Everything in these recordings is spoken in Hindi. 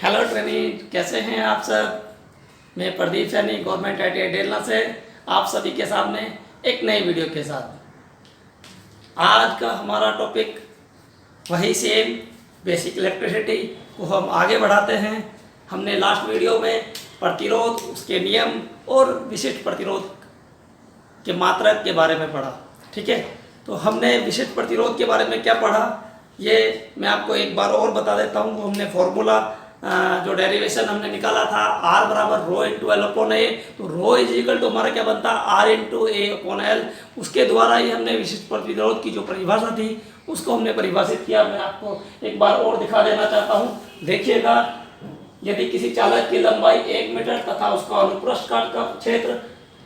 हेलो ट्रेनी, कैसे हैं आप सब। मैं प्रदीप सैनी गवर्नमेंट ITI डेलना से आप सभी के सामने एक नई वीडियो के साथ। आज का हमारा टॉपिक वही सेम बेसिक इलेक्ट्रिसिटी को हम आगे बढ़ाते हैं। हमने लास्ट वीडियो में प्रतिरोध, उसके नियम और विशिष्ट प्रतिरोध के मात्रक के बारे में पढ़ा। ठीक है, तो हमने विशिष्ट प्रतिरोध के बारे में क्या पढ़ा ये मैं आपको एक बार और बता देता हूँ। वो हमने फॉर्मूला जो डेरिवेशन हमने निकाला था R बराबर रो इंटू एल अपॉन ए, तो रो इज इक्वल टू हमारा क्या बनता है R इंटू ए अपॉन एल। उसके द्वारा ही हमने विशिष्ट प्रतिरोध की जो परिभाषा थी उसको हमने परिभाषित किया। मैं आपको एक बार और दिखा देना चाहता हूँ, देखिएगा। यदि किसी चालक की लंबाई 1 मीटर तथा उसका अनुप्रस्थ काट का क्षेत्र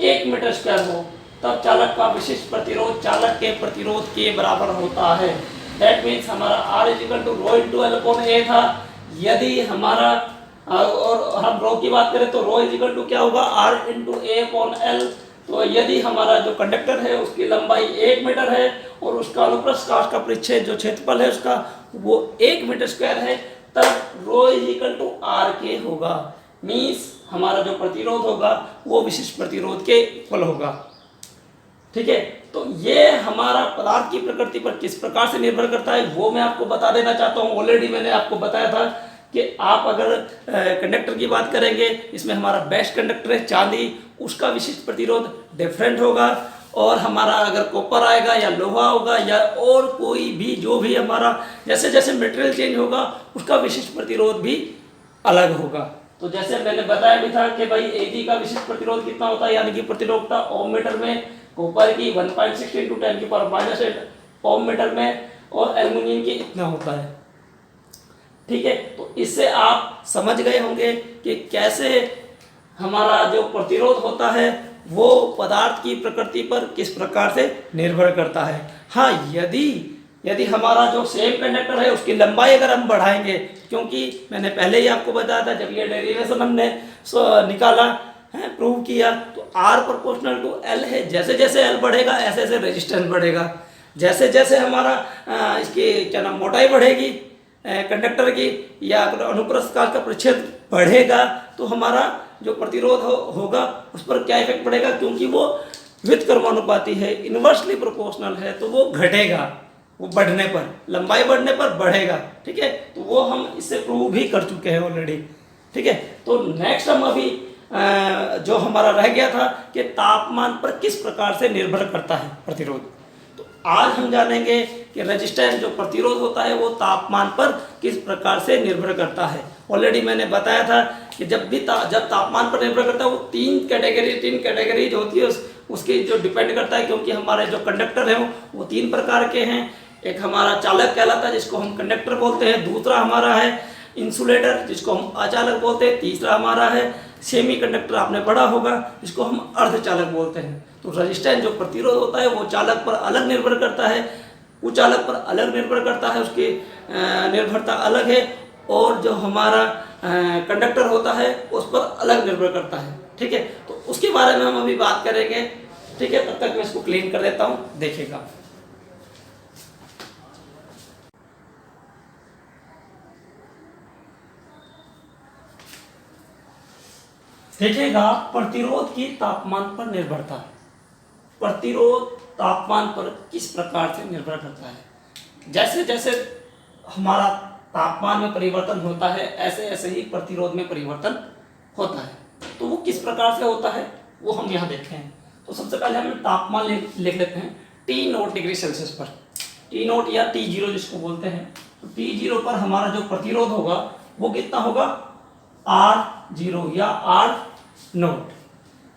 1 मीटर स्क्वायर हो, तब चालक का विशिष्ट प्रतिरोध चालक के प्रतिरोध के बराबर होता है। दैट मीन्स हमारा R is equal to rho into L upon A था। यदि हमारा और हम रो की बात करें तो रो इज इक्वल टू क्या होगा R इंटू ए अपॉन एल। तो यदि हमारा जो कंडक्टर है उसकी लंबाई 1 मीटर है और उसका अनुप्रस्थ काट का परिच्छेद जो क्षेत्रफल है उसका वो 1 मीटर स्क्वायर है, तब रो इज इक्वल टू R के होगा। मीन्स हमारा जो प्रतिरोध होगा वो विशिष्ट प्रतिरोध के इक्वल होगा। ठीक है, तो ये हमारा पदार्थ की प्रकृति पर किस प्रकार से निर्भर करता है वो मैं आपको बता देना चाहता हूँ। ऑलरेडी मैंने आपको बताया था कि आप अगर कंडक्टर की बात करेंगे, इसमें हमारा बेस्ट कंडक्टर है चांदी, उसका विशिष्ट प्रतिरोध डिफरेंट होगा। और हमारा अगर कॉपर आएगा या लोहा होगा या और कोई भी जो भी हमारा जैसे जैसे मटेरियल चेंज होगा उसका विशिष्ट प्रतिरोध भी अलग होगा। तो जैसे मैंने बताया भी था कि भाई Ag का विशिष्ट प्रतिरोध कितना होता है, यानी कि प्रतिरोधकता ओम मीटर में, कॉपर की 1.6 × 10⁻⁸ ओम मीटर में, और एल्युमिनियम की इतना होता है। ठीक है, तो इससे आप समझ गए होंगे कि कैसे हमारा जो प्रतिरोध होता है वो पदार्थ की प्रकृति पर किस प्रकार से निर्भर करता है। हाँ, यदि हमारा जो सेम कंडक्टर है उसकी लंबाई अगर हम बढ़ाएंगे, क्योंकि मैंने पहले ही आपको बताया था जब ये डेरिवेशन हमने निकाला है, प्रूव किया, तो R प्रोपोर्शनल टू L है। जैसे जैसे L बढ़ेगा ऐसे ऐसे रेजिस्टेंस बढ़ेगा। जैसे जैसे हमारा इसकी क्या नाम मोटाई बढ़ेगी कंडक्टर की या अनुप्रस्थ काट का परिच्छेद बढ़ेगा तो हमारा जो प्रतिरोध होगा उस पर क्या इफेक्ट पड़ेगा, क्योंकि वो व्युत्क्रमानुपाती है, इन्वर्सली प्रोपोर्शनल है, तो वो घटेगा। वो बढ़ने पर, लंबाई बढ़ने पर बढ़ेगा। ठीक है, तो वो हम इससे प्रूव भी कर चुके हैं ऑलरेडी। ठीक है, तो नेक्स्ट हम अभी जो हमारा रह गया था कि तापमान पर किस प्रकार से निर्भर करता है प्रतिरोध। तो आज हम जानेंगे कि रेजिस्टेंस जो प्रतिरोध होता है वो तापमान पर किस प्रकार से निर्भर करता है। ऑलरेडी मैंने बताया था कि जब तापमान पर निर्भर करता है वो तीन कैटेगरीज होती है उसके जो डिपेंड करता है, क्योंकि हमारे जो कंडक्टर हैं वो 3 प्रकार के हैं। एक हमारा चालक कहलाता है जिसको हम कंडक्टर बोलते हैं, दूसरा हमारा है इंसुलेटर जिसको हम अचालक बोलते हैं, तीसरा हमारा है सेमी कंडक्टर, आपने पढ़ा होगा, जिसको हम अर्धचालक बोलते हैं। तो रेजिस्टेंस जो प्रतिरोध होता है वो चालक पर अलग निर्भर करता है, कुचालक पर अलग निर्भर करता है, उसकी निर्भरता अलग है, और जो हमारा कंडक्टर होता है उस पर अलग निर्भर करता है। ठीक है, तो उसके बारे में हम अभी बात करेंगे। ठीक है, तब तक मैं इसको क्लीन कर देता हूँ, देखिएगा। देखिएगा, प्रतिरोध की तापमान पर निर्भरता। प्रतिरोध तापमान पर किस प्रकार से निर्भर करता है। जैसे जैसे हमारा तापमान में परिवर्तन होता है ऐसे ऐसे ही प्रतिरोध में परिवर्तन होता है। तो वो किस प्रकार से होता है वो हम यहाँ देखते हैं। तो सबसे पहले हम तापमान लिख लेते हैं T0 डिग्री सेल्सियस पर, T0 या T0 जिसको बोलते हैं। तो T0 पर हमारा जो प्रतिरोध होगा वो कितना होगा R0 या R0।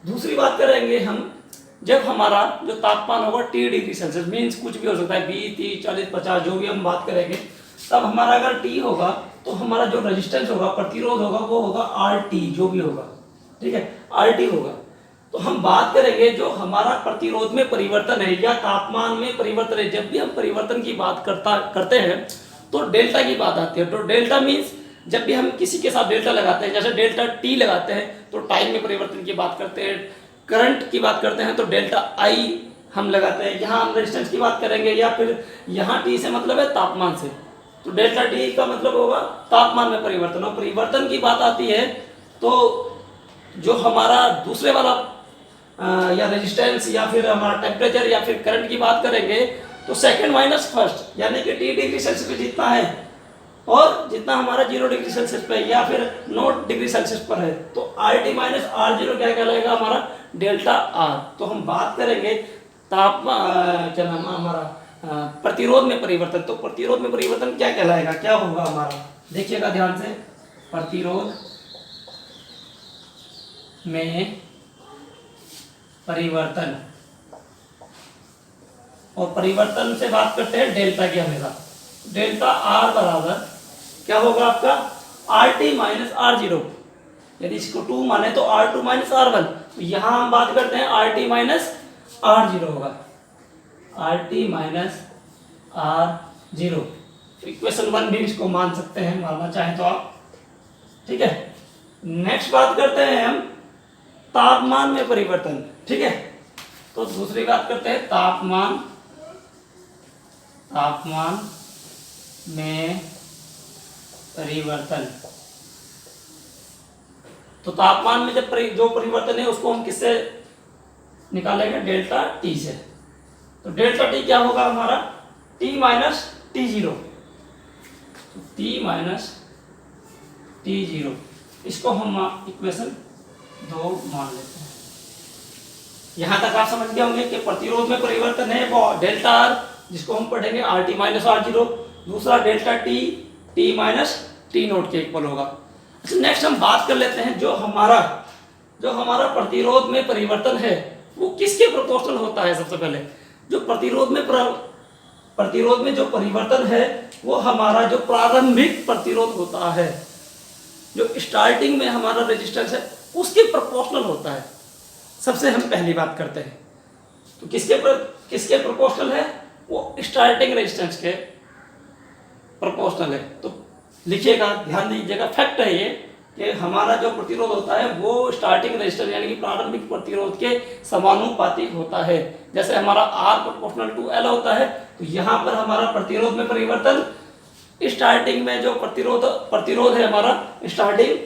दूसरी बात करेंगे हम, जब हमारा जो तापमान होगा T डिग्री सेल्सियस, मीन्स कुछ भी हो सकता है 20, 30, 40, 50 जो भी हम बात करेंगे, तब हमारा अगर T होगा तो हमारा जो रेजिस्टेंस होगा, प्रतिरोध होगा, वो होगा RT जो भी होगा। ठीक है, RT होगा। तो हम बात करेंगे जो हमारा प्रतिरोध में परिवर्तन है या तापमान में परिवर्तन है। जब भी हम परिवर्तन की बात करते हैं तो डेल्टा की बात आती है। तो डेल्टा मीन्स जब भी हम किसी के साथ डेल्टा लगाते हैं, जैसे डेल्टा T लगाते हैं तो टाइम में परिवर्तन की बात करते हैं। करंट की बात करते हैं तो डेल्टा I हम लगाते हैं। यहाँ हम रेजिस्टेंस की बात करेंगे या फिर यहाँ T से मतलब है तापमान से, तो डेल्टा टी का मतलब होगा तापमान में परिवर्तन। और परिवर्तन की बात आती है तो जो हमारा दूसरे वाला या रेजिस्टेंस या फिर हमारा टेम्परेचर या फिर करंट की बात करेंगे तो सेकंड माइनस फर्स्ट, यानी कि टी डिग्री सेल्सियस पे जितना है और जितना हमारा 0 डिग्री सेल्सियस पे या फिर 9 डिग्री सेल्सियस पर है, तो R T minus R zero क्या कहलाएगा हमारा डेल्टा आर। तो हम बात करेंगे तापमान क्या नाम हमारा प्रतिरोध में परिवर्तन। तो प्रतिरोध में परिवर्तन क्या कहलाएगा, क्या होगा हमारा, देखिएगा ध्यान से। प्रतिरोध में परिवर्तन, और परिवर्तन से बात करते हैं डेल्टा की हमेशा। डेल्टा आर बराबर क्या होगा आपका R T minus R zero, यदि इसको 2 माने तो R two minus R one. तो यहां हम बात करते हैं R T minus R zero होगा, R T minus R zero. Equation 1 भी इसको मान सकते हैं, मानना चाहें तो आप, ठीक है। नेक्स्ट बात करते हैं हम तापमान में परिवर्तन, ठीक है। तो दूसरी बात करते हैं तापमान में परिवर्तन। तो तापमान में जब जो परिवर्तन है उसको हम किससे निकालेंगे, डेल्टा टी से। तो डेल्टा टी क्या होगा हमारा T minus T zero, T minus T zero, इसको हम इक्वेशन 2 मान लेते हैं। यहां तक आप समझ गए होंगे कि प्रतिरोध में परिवर्तन है वो डेल्टा आर, जिसको हम पढ़ेंगे R T minus R zero. दूसरा delta T, T minus T naught के इक्वल होगा। अच्छा, नेक्स्ट हम बात कर लेते हैं जो हमारा प्रतिरोध में परिवर्तन है वो किसके प्रोपोर्शनल होता है। सबसे पहले जो प्रतिरोध में जो परिवर्तन है वो हमारा जो प्रारंभिक प्रतिरोध होता है, जो स्टार्टिंग में हमारा रेजिस्टेंस है उसके प्रोपोर्शनल होता है। सबसे हम पहली बात करते हैं तो किसके प्रोपोर्शनल है, वो स्टार्टिंग रेजिस्टेंस के प्रोपोर्शनल है। तो लिखिएगा, ध्यान दीजिएगा, फैक्ट है ये कि हमारा जो प्रतिरोध होता है वो स्टार्टिंग रेजिस्टेंस यानी कि प्रारंभिक प्रतिरोध के समानुपाती होता है। जैसे हमारा R प्रोपोर्शनल टू L होता है, तो यहाँ पर हमारा प्रतिरोध में परिवर्तन स्टार्टिंग में जो प्रतिरोध है हमारा स्टार्टिंग,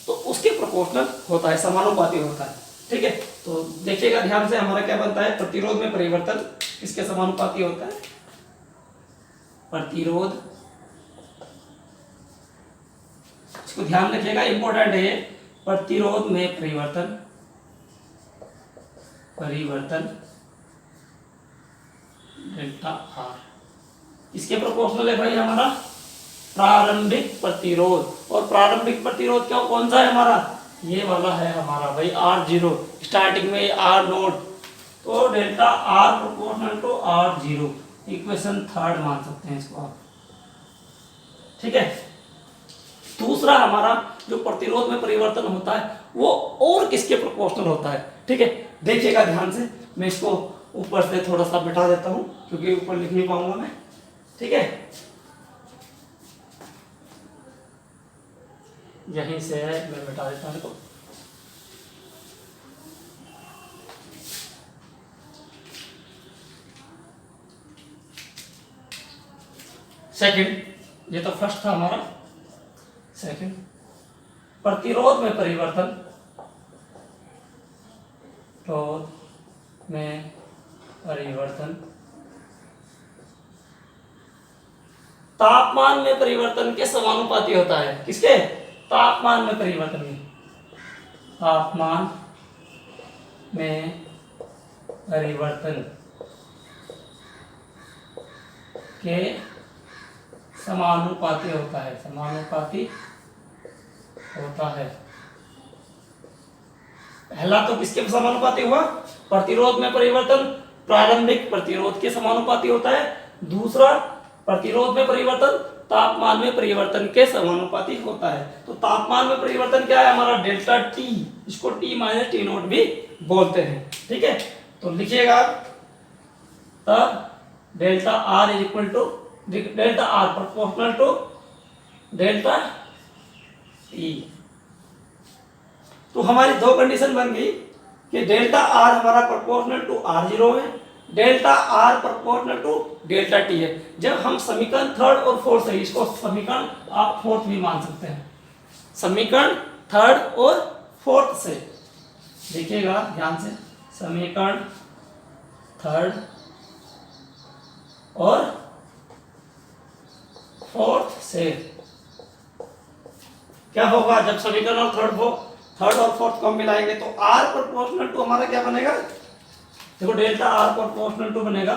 तो उसके प्रोपोर्शनल होता है, समानुपाती होता है, ठीक है। तो देखिएगा ध्यान से, हमारा क्या बनता है, प्रतिरोध में परिवर्तन किसके समानुपाती होता है, प्रतिरोध, इसको ध्यान रखिएगा, इंपॉर्टेंट है ये, प्रतिरोध में परिवर्तन डेल्टा आर इसके प्रोपोर्शनल है भाई हमारा प्रारंभिक प्रतिरोध। और प्रारंभिक प्रतिरोध क्या कौन सा है हमारा, ये वाला है हमारा भाई आर जीरो, स्टार्टिंग में आर नोट, तो delta R proportional to R zero, equation 3 मान सकते हैं इसको आप, ठीक है। दूसरा हमारा जो प्रतिरोध में परिवर्तन होता है वो और किसके प्रोपोर्शनल होता है, ठीक है। देखिएगा ध्यान से, मैं इसको ऊपर से थोड़ा सा बिठा देता हूं क्योंकि ऊपर लिख नहीं पाऊंगा मैं, ठीक है। यहीं से मैं बिठा देता हूं इसको। सेकंड, ये तो फर्स्ट था हमारा। सेकंड, प्रतिरोध में परिवर्तन, तापमान में परिवर्तन के समानुपाती होता है। किसके, तापमान में परिवर्तन में, तापमान में परिवर्तन के समानुपाती होता है, समानुपाती होता है। पहला तो किसके समानुपाती हुआ, प्रतिरोध में परिवर्तन प्रारंभिक प्रतिरोध के समानुपाती होता है। दूसरा, प्रतिरोध में परिवर्तन तापमान में परिवर्तन के समानुपाती होता है। तो तापमान में परिवर्तन क्या है हमारा, डेल्टा टी, इसको टी माइनस टी नोट भी बोलते हैं, ठीक है। तो लिखिएगा, तब delta R is equal to delta R proportional to delta T. तो हमारी दो कंडीशन बन गई कि डेल्टा आर हमारा प्रोपोर्शनल टू आर जीरो है, delta R proportional to delta T है। जब हम समीकरण थर्ड और फोर्थ है, इसको समीकरण आप फोर्थ भी मान सकते हैं, समीकरण थर्ड और फोर्थ से देखिएगा ध्यान से, समीकरण थर्ड और फोर्थ से क्या होगा, जब समीकरण और थर्ड और फोर्थ को हम मिलाएंगे तो आर प्रोपोर्शनल टू हमारा क्या बनेगा, देखो डेल्टा आर प्रोपोर्शनल टू बनेगा,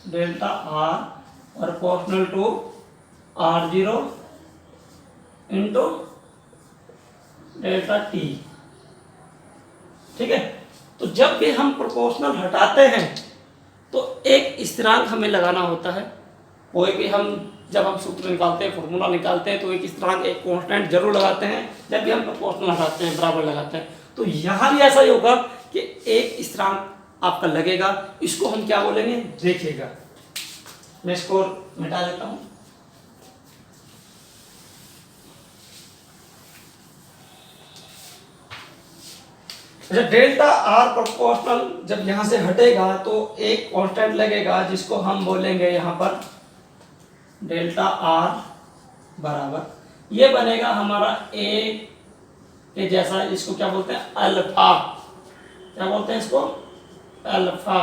delta R proportional to R zero into delta T. ठीक है, तो जब भी हम प्रोपोर्शनल हटाते हैं तो एक स्थिरांक हमें लगाना होता है। कोई भी हम जब हम सूत्र निकालते हैं, फॉर्मूला निकालते हैं, तो एक स्थिरांक, एक कांस्टेंट जरूर लगाते हैं जब भी हम प्रोपोर्शनल हटाते हैं, बराबर लगाते हैं। तो यहाँ भी ऐसा ही होगा कि एक स्थिरांक आपका लगेगा, इसको हम क्या बोलेंगे, देखिएगा मैं इसको मिटा देता हूं। अच्छा, डेल्टा आर प्रोपोर्शनल जब यहां से हटेगा तो एक कांस्टेंट लगेगा जिसको हम बोलेंगे यहां पर डेल्टा आर बराबर, ये बनेगा हमारा ए के जैसा, इसको क्या बोलते हैं, अल्फा। क्या बोलते हैं इसको, अल्फा,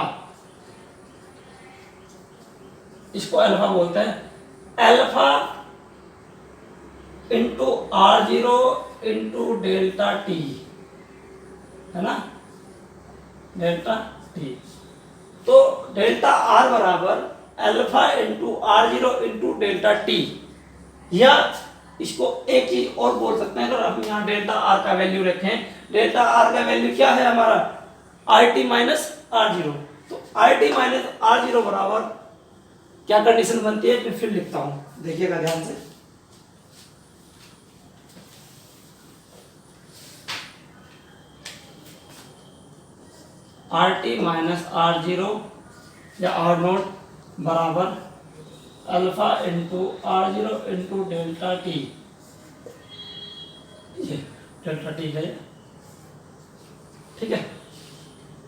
इसको अल्फा बोलते हैं। Alpha into R zero into delta T, है ना, डेल्टा टी। तो डेल्टा आर बराबर alpha into R zero into delta T, या इसको एक चीज और बोल सकते हैं, अगर हम यहाँ डेल्टा आर का वैल्यू रखें, डेल्टा आर का वैल्यू क्या है हमारा, R T minus R zero. तो R T minus R zero बराबर क्या कंडीशन बनती है, मैं फिर लिखता हूं, देखिएगा ध्यान से। R T minus R zero या आर नोट बराबर alpha into R zero into delta T, ये डेल्टा टी है, ठीक है।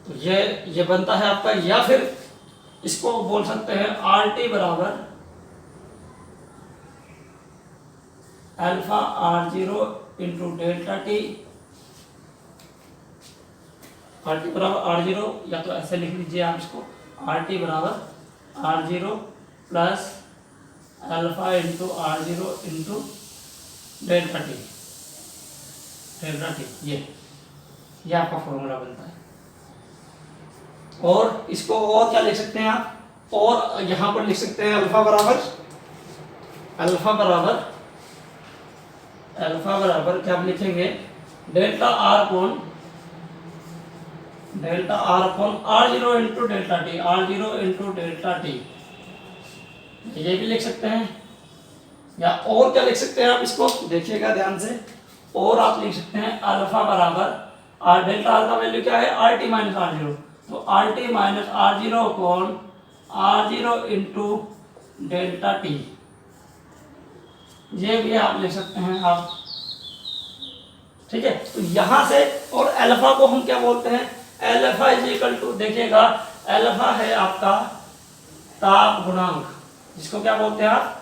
तो ये बनता है आपका, या फिर इसको बोल सकते हैं आर टी बराबर alpha R zero into delta T, R T बराबर आर जीरो, या तो ऐसे लिख लीजिए आप इसको, आर टी बराबर R zero plus alpha into R zero into delta T, delta T, ये आपका फॉर्मूला बनता है। और इसको और क्या लिख सकते हैं आप, और यहां पर लिख सकते हैं अल्फा बराबर क्या आप लिखेंगे, delta R upon R zero into delta T, R zero into delta T, ये भी लिख सकते हैं। या और क्या लिख सकते हैं आप, इसको देखिएगा ध्यान से, और आप लिख सकते हैं अल्फा बराबर आर, डेल्टा आर का वैल्यू क्या है, R T minus R zero, तो R T minus R zero upon R zero into delta T, ये भी आप लिख सकते हैं आप, ठीक है। तो यहां से, और अल्फा को हम क्या बोलते हैं, अल्फा इज इक्वल टू, देखिएगा अल्फा है आपका ताप गुणांक, जिसको क्या बोलते हैं आप,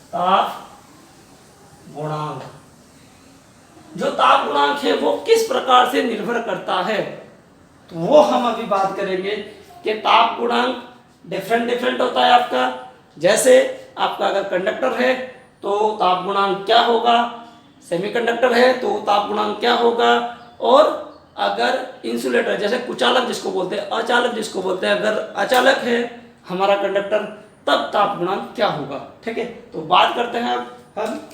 ताप गुणांक। जो ताप गुणांक है वो किस प्रकार से निर्भर करता है, तो वो हम अभी बात करेंगे कि ताप गुणांक डिफरेंट होता है आपका। जैसे आपका अगर कंडक्टर है तो ताप गुणांक क्या होगा, सेमीकंडक्टर है तो ताप गुणांक क्या होगा, और अगर इंसुलेटर जैसे कुचालक जिसको बोलते हैं, अचालक जिसको बोलते हैं, अगर अचालक है हमारा कंडक्टर तब ताप गुणांक क्या होगा, ठीक है। तो बात करते हैं अब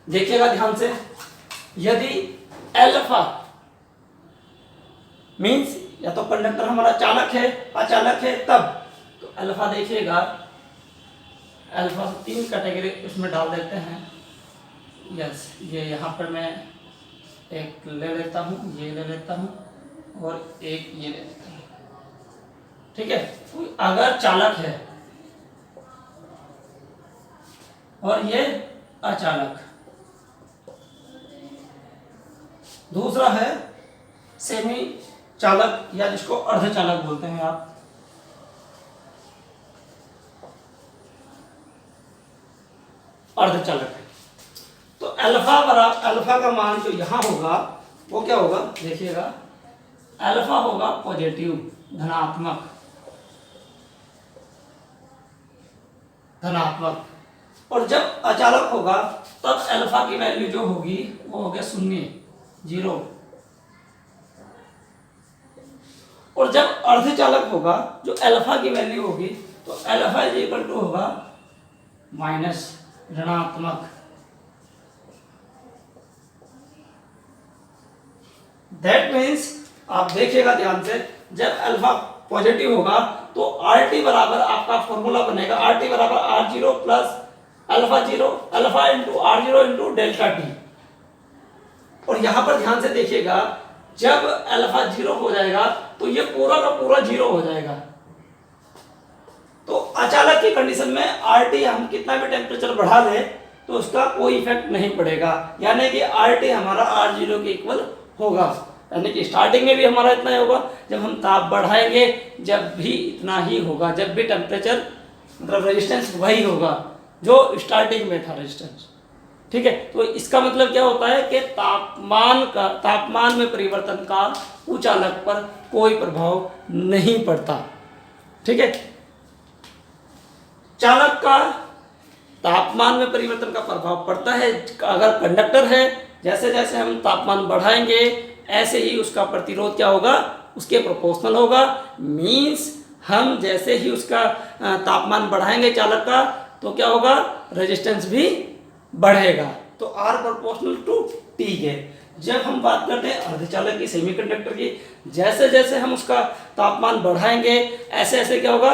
देखिएगा ध्यान से, यदि अल्फा मीन्स या तो कंडक्टर हमारा चालक है, अचालक है, तब तो अल्फा देखिएगा, अल्फा से 3 कैटेगरी इसमें डाल देते हैं। यस, ये यहाँ पर मैं एक ले लेता हूँ, ये ले लेता हूँ, और एक ये ले लेता हूँ, ठीक है। तो अगर चालक है और ये अचालक, दूसरा है सेमी चालक या जिसको अर्धचालक बोलते हैं आप, अर्धचालक है। तो अल्फा का मान जो यहां होगा वो क्या होगा, देखिएगा, अल्फा होगा पॉजिटिव, धनात्मक, धनात्मक। और जब अचालक होगा तब अल्फा की वैल्यू जो होगी वो हो गया 0, 0। और जब अर्धचालक होगा जो अल्फा की वैल्यू होगी तो अल्फा इज इक्वल टू होगा माइनस, ऋणात्मक। दैट मीन्स आप देखिएगा ध्यान से, जब अल्फा पॉजिटिव होगा तो आर टी बराबर आपका फॉर्मूला बनेगा, आर टी बराबर R zero plus alpha zero, alpha into R zero into delta T. और यहां पर ध्यान से देखिएगा, जब अल्फा जीरो हो जाएगा तो ये पूरा का पूरा जीरो हो जाएगा। तो अचालक की कंडीशन में आर टी हम कितना भी टेम्परेचर बढ़ा दें तो उसका कोई इफेक्ट नहीं पड़ेगा, यानी कि आर टी हमारा आर जीरो के इक्वल होगा। यानी कि स्टार्टिंग में भी हमारा इतना ही होगा, जब हम ताप बढ़ाएंगे जब भी इतना ही होगा, जब भी टेम्परेचर मतलब रेजिस्टेंस वही होगा जो स्टार्टिंग में था रेजिस्टेंस। ठीक है, तो इसका मतलब क्या होता है कि तापमान में परिवर्तन का उचालक पर कोई प्रभाव नहीं पड़ता। ठीक है, चालक का तापमान में परिवर्तन का प्रभाव पड़ता है। अगर कंडक्टर है, जैसे जैसे हम तापमान बढ़ाएंगे ऐसे ही उसका प्रतिरोध क्या होगा, उसके प्रोपोर्शनल होगा। मींस हम जैसे ही उसका तापमान बढ़ाएंगे चालक का तो क्या होगा, रेजिस्टेंस भी बढ़ेगा। तो R प्रोपोर्शनल टू T है। जब हम बात करते हैं अर्धचालक की, सेमीकंडक्टर की, जैसे जैसे हम उसका तापमान बढ़ाएंगे ऐसे ऐसे क्या होगा,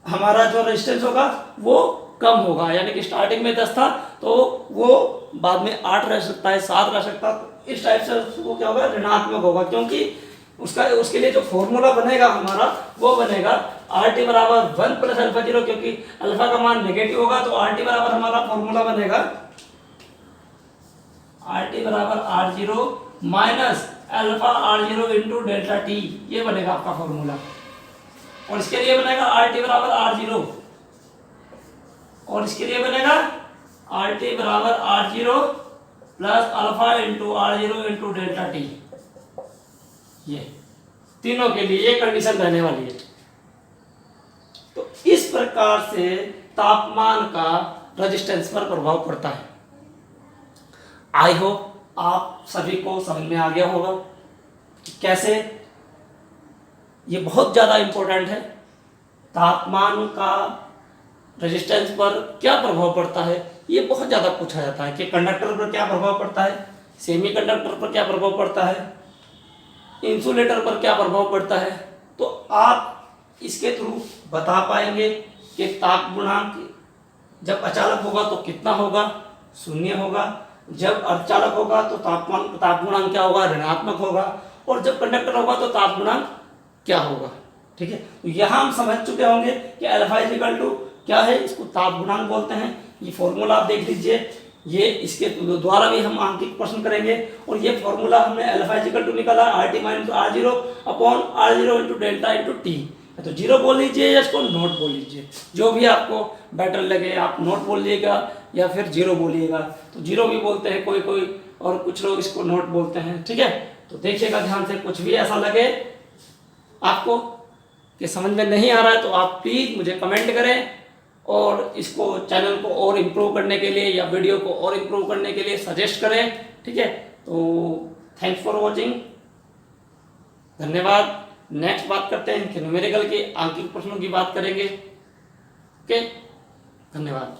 हमारा जो रेजिस्टेंस होगा वो कम होगा। यानी कि स्टार्टिंग में 10 था तो वो बाद में 8 रह सकता है, 7 रह सकता है। तो इस टाइप से वो क्या होगा, ऋणात्मक होगा, क्योंकि उसके लिए जो फॉर्मूला बनेगा हमारा वो बनेगा आर टी बराबर 1 प्लस अल्फा जीरो, क्योंकि अल्फा का मान नेगेटिव होगा तो आर टी बराबर हमारा फॉर्मूला बनेगा आर टी बराबर R zero minus alpha R zero into delta T, ये बनेगा आपका फॉर्मूला। और इसके लिए बनेगा आर टी बराबर आर जीरो, और इसके लिए बनेगा आर टी बराबर R zero plus alpha into R zero into delta T. ये तीनों के लिए ये कंडीशन रहने वाली है। तो इस प्रकार से तापमान का रेजिस्टेंस पर प्रभाव पड़ता है। आई होप आप सभी को समझ में आ गया होगा कैसे ये बहुत ज़्यादा इंपॉर्टेंट है। तापमान का रेजिस्टेंस पर क्या प्रभाव पड़ता है, ये बहुत ज़्यादा पूछा जाता है कि कंडक्टर पर क्या प्रभाव पड़ता है, सेमीकंडक्टर पर क्या प्रभाव पड़ता है, इंसुलेटर पर क्या प्रभाव पड़ता है। तो आप इसके थ्रू बता पाएंगे कि ताप गुणांक जब अचालक होगा तो कितना होगा, 0 होगा। जब अर्धचालक होगा तो ताप गुणांक क्या होगा, ऋणात्मक होगा। और जब कंडक्टर होगा तो ताप गुणांक क्या होगा। ठीक है, तो यहाँ हम समझ चुके होंगे कि अल्फा इज इक्वल टू क्या है, इसको ताप गुणांक बोलते हैं। ये फॉर्मूला आप देख लीजिए, ये इसके द्वारा भी हम आंकिक प्रश्न करेंगे। और ये फॉर्मूला हमने अल्फा इज इक्वल टू निकाला R T minus R zero upon R zero into delta into T. तो जीरो बोल लीजिए या इसको नोट बोल लीजिए, जो भी आपको बेटर लगे। आप नोट बोलिएगा या फिर जीरो बोलिएगा। तो जीरो भी बोलते हैं कोई कोई, और कुछ लोग इसको नोट बोलते हैं। ठीक है, तो देखिएगा ध्यान से, कुछ भी ऐसा लगे आपको कि समझ में नहीं आ रहा है तो आप प्लीज़ मुझे कमेंट करें। और इसको चैनल को और इम्प्रूव करने के लिए या वीडियो को और इम्प्रूव करने के लिए सजेस्ट करें। ठीक है, तो थैंक्स फॉर वॉचिंग, धन्यवाद। नेक्स्ट बात करते हैं कि न्यूमेरिकल के आंकिक प्रश्नों की बात करेंगे। ओके, धन्यवाद।